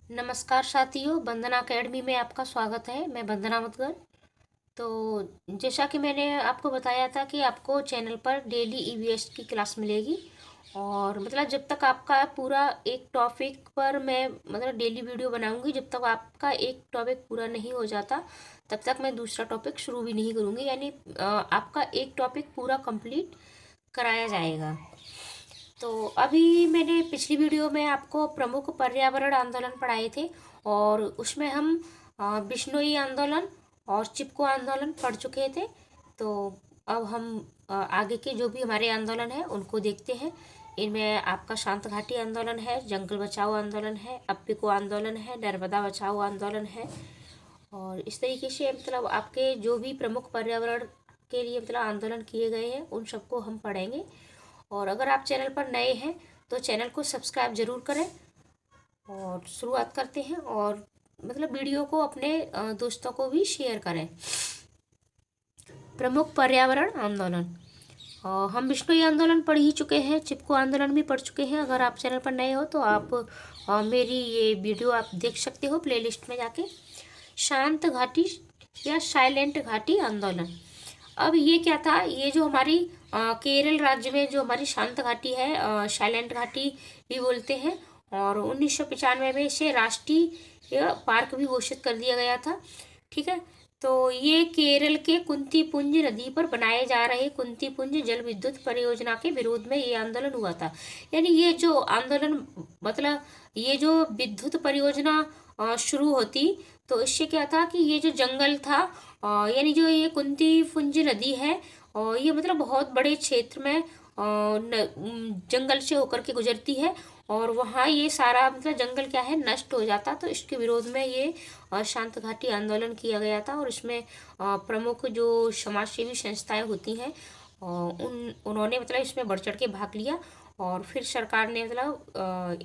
नमस्कार साथियों, वंदना अकेडमी में आपका स्वागत है। मैं वंदना मुदगल। तो जैसा कि मैंने आपको बताया था कि आपको चैनल पर डेली ईवीएस की क्लास मिलेगी। और जब तक आपका पूरा एक टॉपिक पर मैं डेली वीडियो बनाऊंगी, जब तक आपका एक टॉपिक पूरा नहीं हो जाता तब तक मैं दूसरा टॉपिक शुरू भी नहीं करूंगी। यानी आपका एक टॉपिक पूरा कंप्लीट कराया जाएगा। तो अभी मैंने पिछली वीडियो में आपको प्रमुख पर्यावरण आंदोलन पढ़ाए थे, और उसमें हम बिश्नोई आंदोलन और चिपको आंदोलन पढ़ चुके थे। तो अब हम आगे के जो भी हमारे आंदोलन हैं उनको देखते हैं। इनमें आपका शांत घाटी आंदोलन है, जंगल बचाओ आंदोलन है, अप्पिको आंदोलन है, नर्मदा बचाओ आंदोलन है। और इस तरीके से आपके जो भी प्रमुख पर्यावरण के लिए आंदोलन किए गए हैं उन सबको हम पढ़ेंगे। और अगर आप चैनल पर नए हैं तो चैनल को सब्सक्राइब ज़रूर करें। और शुरुआत करते हैं, और वीडियो को अपने दोस्तों को भी शेयर करें। प्रमुख पर्यावरण आंदोलन, हम बिश्नोई आंदोलन पढ़ ही चुके हैं, चिपको आंदोलन भी पढ़ चुके हैं। अगर आप चैनल पर नए हो तो आप मेरी ये वीडियो आप देख सकते हो प्लेलिस्ट में जाके। शांत घाटी या साइलेंट घाटी आंदोलन, अब ये क्या था, ये जो हमारी केरल राज्य में जो हमारी शांत घाटी है, साइलेंट घाटी भी बोलते हैं, और 1995 में इसे राष्ट्रीय पार्क भी घोषित कर दिया गया था। ठीक है। तो ये केरल के कुंतीपुंज नदी पर बनाए जा रहे कुंतीपुंज जल विद्युत परियोजना के विरोध में ये आंदोलन हुआ था। यानी ये जो आंदोलन ये जो विद्युत परियोजना शुरू होती, तो इससे क्या था कि ये जो जंगल था, यानी जो ये कुंतीपुंज नदी है, और ये बहुत बड़े क्षेत्र में जंगल से होकर के गुजरती है, और वहाँ ये सारा जंगल क्या है, नष्ट हो जाता। तो इसके विरोध में ये शांत घाटी आंदोलन किया गया था। और इसमें प्रमुख जो समाज सेवी संस्थाएं होती हैं, उन्होंने इसमें बढ़ चढ़ के भाग लिया। और फिर सरकार ने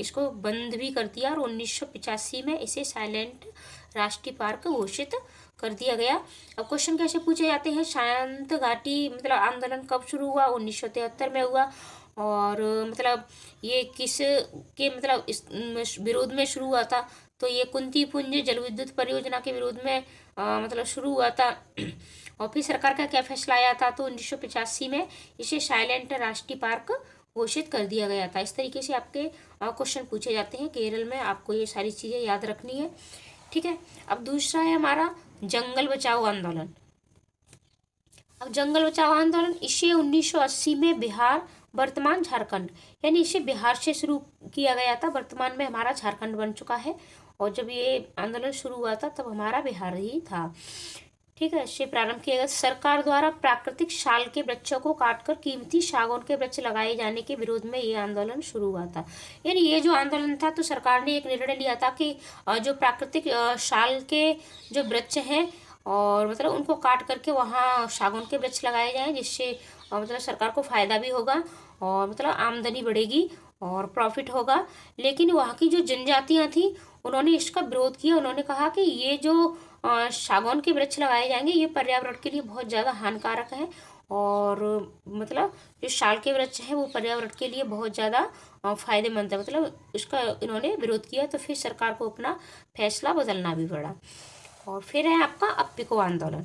इसको बंद भी कर दिया, और 1985 में इसे साइलेंट राष्ट्रीय पार्क घोषित कर दिया गया। अब क्वेश्चन कैसे पूछे जाते हैं, शांत घाटी आंदोलन कब शुरू हुआ? 1973 में हुआ। और ये किस के इस विरोध में शुरू हुआ था? तो ये कुंतीपुंज जल विद्युत परियोजना के विरोध में शुरू हुआ था। और फिर सरकार का क्या फैसला आया था? तो 1985 में इसे साइलेंट राष्ट्रीय पार्क घोषित कर दिया गया था। इस तरीके से आपके क्वेश्चन पूछे जाते हैं केरल में, आपको ये सारी चीज़ें याद रखनी है। ठीक है। अब दूसरा है हमारा जंगल बचाओ आंदोलन। अब जंगल बचाओ आंदोलन इसे 1980 में बिहार, वर्तमान झारखंड, यानी इसे बिहार से शुरू किया गया था। वर्तमान में हमारा झारखंड बन चुका है, और जब ये आंदोलन शुरू हुआ था तब हमारा बिहार ही था। ठीक है। इससे प्रारंभ किया गया। सरकार द्वारा प्राकृतिक साल के वृक्षों को काटकर कीमती सागौन के वृक्ष लगाए जाने के विरोध में ये आंदोलन शुरू हुआ था। यानी ये जो आंदोलन था, तो सरकार ने एक निर्णय लिया था कि जो प्राकृतिक साल के जो वृक्ष हैं, और उनको काट करके वहाँ सागौन के वृक्ष लगाए जाएं, जिससे सरकार को फायदा भी होगा, और आमदनी बढ़ेगी और प्रॉफिट होगा। लेकिन वहाँ की जो जनजातियाँ थी, उन्होंने इसका विरोध किया। उन्होंने कहा कि ये जो सागौन के वृक्ष लगाए जाएंगे, ये पर्यावरण के लिए बहुत ज़्यादा हानिकारक है, और जो साल के वृक्ष हैं वो पर्यावरण के लिए बहुत ज़्यादा फायदेमंद है। इसका इन्होंने विरोध किया, तो फिर सरकार को अपना फैसला बदलना भी पड़ा। और फिर है आपका अप्पिको आंदोलन।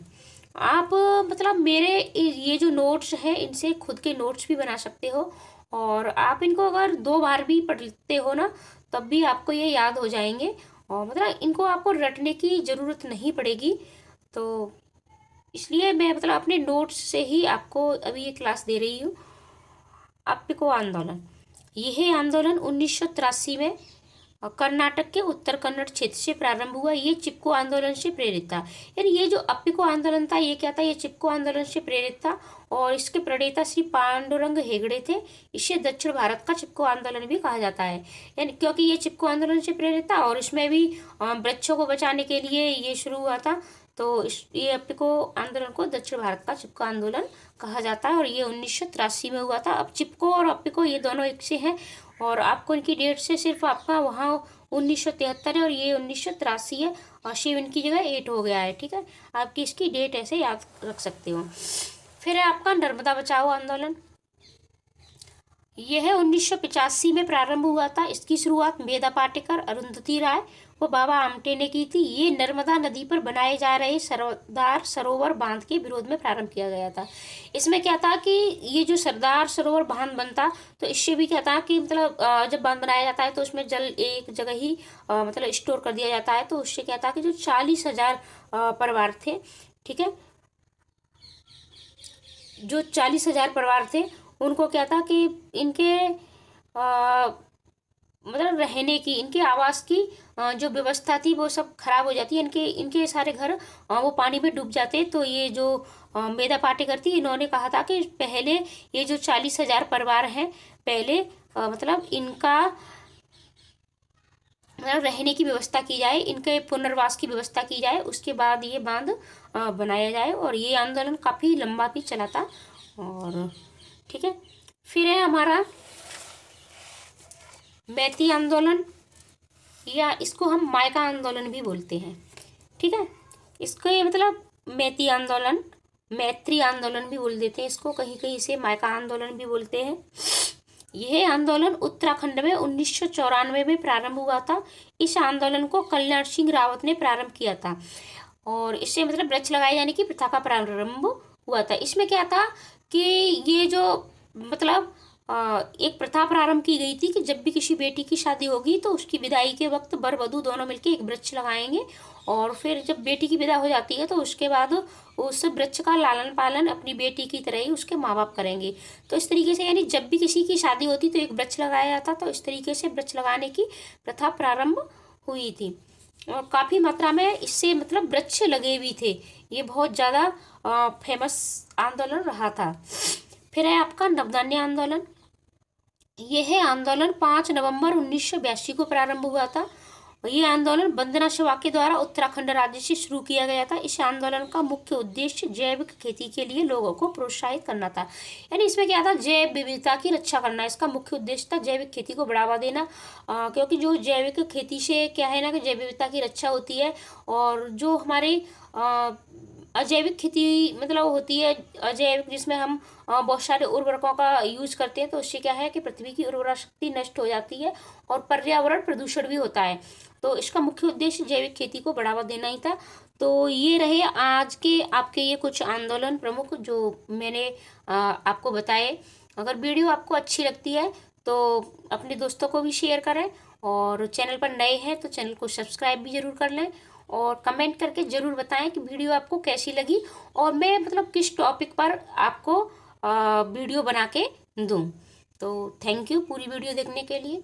आप मेरे ये जो नोट्स हैं, इनसे खुद के नोट्स भी बना सकते हो, और आप इनको अगर 2 बार भी पढ़ते हो ना, तब भी आपको ये याद हो जाएंगे, और इनको आपको रटने की ज़रूरत नहीं पड़ेगी। तो इसलिए मैं अपने नोट्स से ही आपको अभी ये क्लास दे रही हूँ। अप्पिको आंदोलन, यह आंदोलन 1983 में कर्नाटक के उत्तर कन्नड़ क्षेत्र से प्रारंभ हुआ। ये चिपको आंदोलन से प्रेरित था। यानी ये जो अप्पिको आंदोलन था, ये क्या था, ये चिपको आंदोलन से प्रेरित था, और इसके प्रणेता श्री पांडुरंग हेगड़े थे। इसे दक्षिण भारत का चिपको आंदोलन भी कहा जाता है, यानी क्योंकि ये चिपको आंदोलन से प्रेरित था, और इसमें भी वृक्षों को बचाने के लिए ये शुरू हुआ था। तो ये अप्पिको आंदोलन को दक्षिण भारत का चिपको आंदोलन कहा जाता है, और ये 1983 में हुआ था। अब चिपको और अप्पिको ये दोनों एक से हैं, और आपको इनकी डेट से सिर्फ आपका वहाँ 1973 है, और ये 1983 है, और शिव इनकी जगह 8 हो गया है। ठीक है। आपकी इसकी डेट ऐसे याद रख सकते हो। फिर है आपका नर्मदा बचाओ आंदोलन। यह 1985 में प्रारंभ हुआ था। इसकी शुरुआत मेधा पाटेकर, अरुंधति राय व बाबा आमटे ने की थी। ये नर्मदा नदी पर बनाए जा रहे सरदार सरोवर बांध के विरोध में प्रारंभ किया गया था। इसमें क्या था कि ये जो सरदार सरोवर बांध बनता, तो इससे भी क्या था कि मतलब जब बांध बनाया जाता है तो उसमें जल एक जगह ही मतलब स्टोर कर दिया जाता है। तो उससे क्या था कि जो 40,000 परिवार थे, ठीक है, जो 40,000 परिवार थे, उनको क्या था कि इनके मतलब रहने की, इनके आवास की जो व्यवस्था थी वो सब खराब हो जाती है। इनके इनके सारे घर वो पानी में डूब जाते। तो ये जो मेधा पाटेकर थी, इन्होंने कहा था कि पहले ये जो 40,000 परिवार हैं, पहले मतलब इनका मतलब रहने की व्यवस्था की जाए, इनके पुनर्वास की व्यवस्था की जाए, उसके बाद ये बांध बनाया जाए। और ये आंदोलन काफ़ी लंबा भी चला था। और ठीक है, फिर है हमारा मैती आंदोलन, या इसको हम मायका आंदोलन भी बोलते हैं। ठीक है, इसको ये मतलब मैती आंदोलन, मैत्री आंदोलन भी बोल देते हैं इसको, कहीं कहीं इसे मायका आंदोलन भी बोलते हैं। यह आंदोलन उत्तराखंड में 1994 में प्रारंभ हुआ था। इस आंदोलन को कल्याण सिंह रावत ने प्रारंभ किया था और इससे मतलब वृक्ष लगाए जाने की प्रथा का प्रारंभ हुआ था। इसमें क्या था कि ये जो मतलब एक प्रथा प्रारंभ की गई थी कि जब भी किसी बेटी की शादी होगी तो उसकी विदाई के वक्त वर वधू दोनों मिलकर एक वृक्ष लगाएंगे, और फिर जब बेटी की विदा हो जाती है तो उसके बाद उस वृक्ष का लालन पालन अपनी बेटी की तरह ही उसके माँ बाप करेंगे। तो इस तरीके से यानी जब भी किसी की शादी होती तो एक वृक्ष लगाया जाता। तो इस तरीके से वृक्ष लगाने की प्रथा प्रारंभ हुई थी और काफ़ी मात्रा में इससे मतलब वृक्ष लगे भी थे। ये बहुत ज़्यादा फेमस आंदोलन रहा था। फिर है आपका नवधान्य आंदोलन। यह आंदोलन 5 नवंबर 1982 को प्रारंभ हुआ था। ये आंदोलन वंदना शिवा के द्वारा उत्तराखंड राज्य से शुरू किया गया था। इस आंदोलन का मुख्य उद्देश्य जैविक खेती के लिए लोगों को प्रोत्साहित करना था। यानी इसमें क्या था, जैव विविधता की रक्षा करना। इसका मुख्य उद्देश्य था जैविक खेती को बढ़ावा देना, क्योंकि जो जैविक खेती से क्या है ना कि जैव विविधता की रक्षा होती है। और जो हमारे अजैविक खेती मतलब होती है अजैविक, जिसमें हम बहुत सारे उर्वरकों का यूज करते हैं, तो उससे क्या है कि पृथ्वी की उर्वरा शक्ति नष्ट हो जाती है और पर्यावरण प्रदूषण भी होता है। तो इसका मुख्य उद्देश्य जैविक खेती को बढ़ावा देना ही था। तो ये रहे आज के आपके ये कुछ आंदोलन प्रमुख जो मैंने आपको बताए। अगर वीडियो आपको अच्छी लगती है तो अपने दोस्तों को भी शेयर करें, और चैनल पर नए हैं तो चैनल को सब्सक्राइब भी ज़रूर कर लें, और कमेंट करके ज़रूर बताएं कि वीडियो आपको कैसी लगी और मैं मतलब किस टॉपिक पर आपको वीडियो बना के दूँ। तो थैंक यू पूरी वीडियो देखने के लिए।